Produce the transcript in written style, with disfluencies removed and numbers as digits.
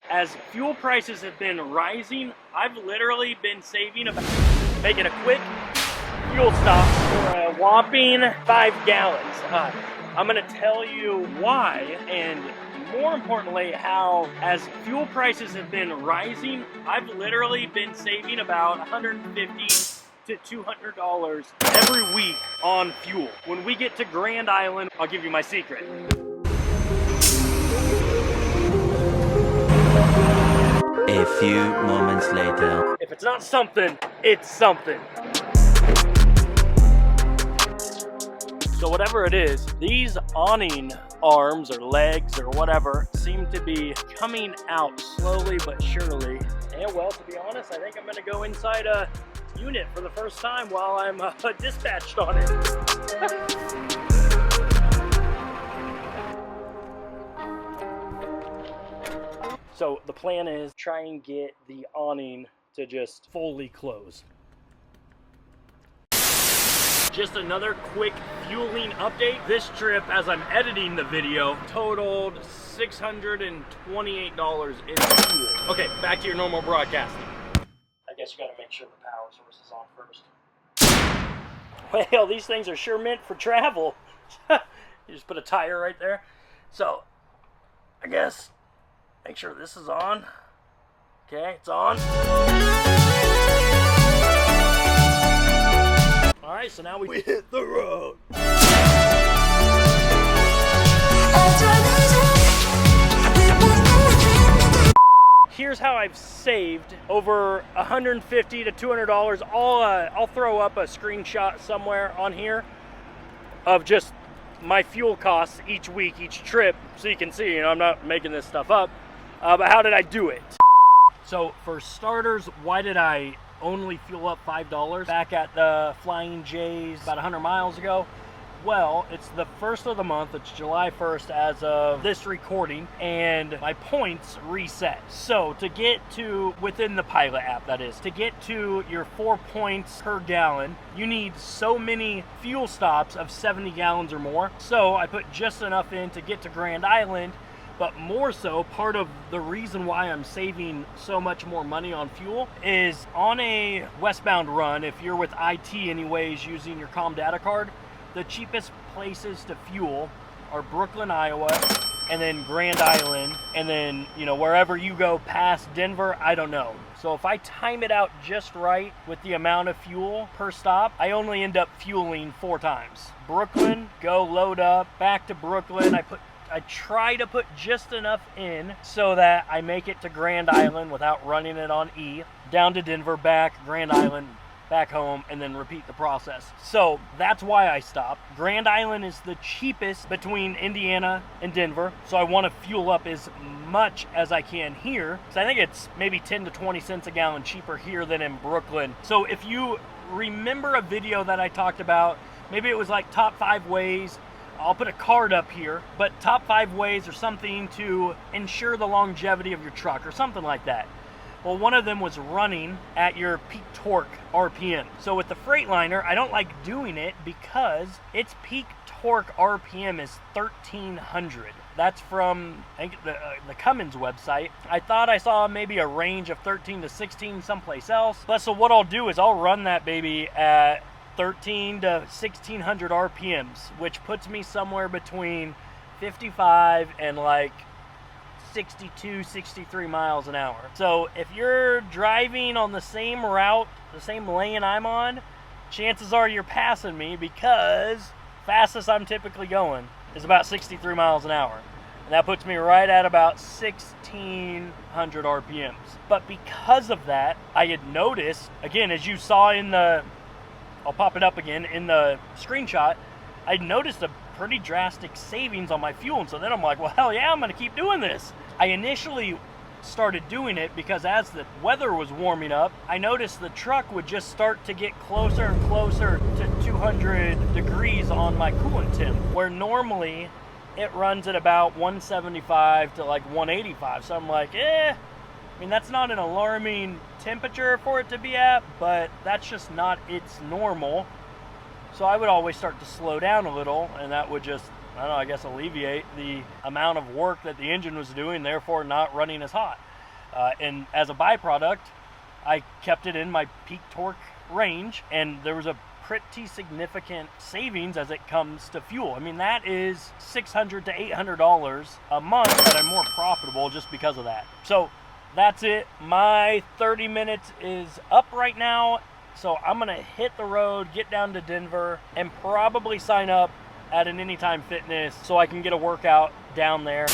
As fuel prices have been rising, I've literally been saving about making a quick fuel stop for a whopping 5 gallons. I'm gonna tell you why, and more importantly, how as fuel prices have been rising, I've literally been saving about $150 to $200 every week on fuel. When we get to Grand Island, I'll give you my secret. A few moments later. If it's not something, it's something. So whatever it is, these awning arms or legs or whatever seem to be coming out slowly but surely. And well, to be honest, I think I'm gonna go inside a unit for the first time while I'm dispatched on it. So the plan is try and get the awning to just fully close. Just another quick fueling update. This trip, as I'm editing the video, totaled $628 in fuel. Okay, back to your normal broadcasting. I guess you gotta make sure the power source is on first. Well, these things are sure meant for travel. You just put a tire right there. So, I guess, make sure this is on. Okay, it's on. Alright, so now we hit the road. Here's how I've saved over $150 to $200. I'll throw up a screenshot somewhere on here of just my fuel costs each week, each trip, so you can see, I'm not making this stuff up. But how did I do it? So for starters, why did I only fuel up $5 back at the Flying J's about 100 miles ago? Well, it's the first of the month. It's July 1st as of this recording, and my points reset. So to get to, within the Pilot app that is, to get to your 4 points per gallon, you need so many fuel stops of 70 gallons or more. So I put just enough in to get to Grand Island. But more so, part of the reason why I'm saving so much more money on fuel is on a westbound run, if you're with IT anyways using your comm data card, the cheapest places to fuel are Brooklyn, Iowa, and then Grand Island, and then, wherever you go past Denver, I don't know. So if I time it out just right with the amount of fuel per stop, I only end up fueling 4 times. Brooklyn, go load up, back to Brooklyn, I try to put just enough in so that I make it to Grand Island without running it on E, down to Denver, back, Grand Island, back home, and then repeat the process. So that's why I stopped. Grand Island is the cheapest between Indiana and Denver, so I want to fuel up as much as I can here. So I think it's maybe 10 to 20 cents a gallon cheaper here than in Brooklyn. So if you remember a video that I talked about, maybe it was like top 5 ways, I'll put a card up here, but top 5 ways or something to ensure the longevity of your truck or something like that. Well, one of them was running at your peak torque RPM. So with the Freightliner, I don't like doing it because its peak torque RPM is 1300. That's from, I think, the Cummins website. I thought I saw maybe a range of 13 to 16 someplace else. But so what I'll do is I'll run that baby at 13 to 1600 RPMs, which puts me somewhere between 55 and like 62, 63 miles an hour. So if you're driving on the same route, the same lane I'm on, chances are you're passing me because fastest I'm typically going is about 63 miles an hour. And that puts me right at about 1600 RPMs. But because of that, I had noticed, again, as you saw in the, I'll pop it up again in the screenshot, I noticed a pretty drastic savings on my fuel. And so then I'm like, well, hell yeah, I'm going to keep doing this. I initially started doing it because as the weather was warming up, I noticed the truck would just start to get closer and closer to 200 degrees on my coolant temp, where normally it runs at about 175 to like 185. So I'm like, I mean, that's not an alarming temperature for it to be at, but that's just not its normal. So I would always start to slow down a little, and that would just, I don't know, I guess alleviate the amount of work that the engine was doing, therefore not running as hot. And as a byproduct, I kept it in my peak torque range, and there was a pretty significant savings as it comes to fuel. I mean, that is $600 to $800 a month that I'm more profitable just because of that. So that's it. My 30 minutes is up right now. So I'm gonna hit the road, get down to Denver, and probably sign up at an Anytime Fitness so I can get a workout down there.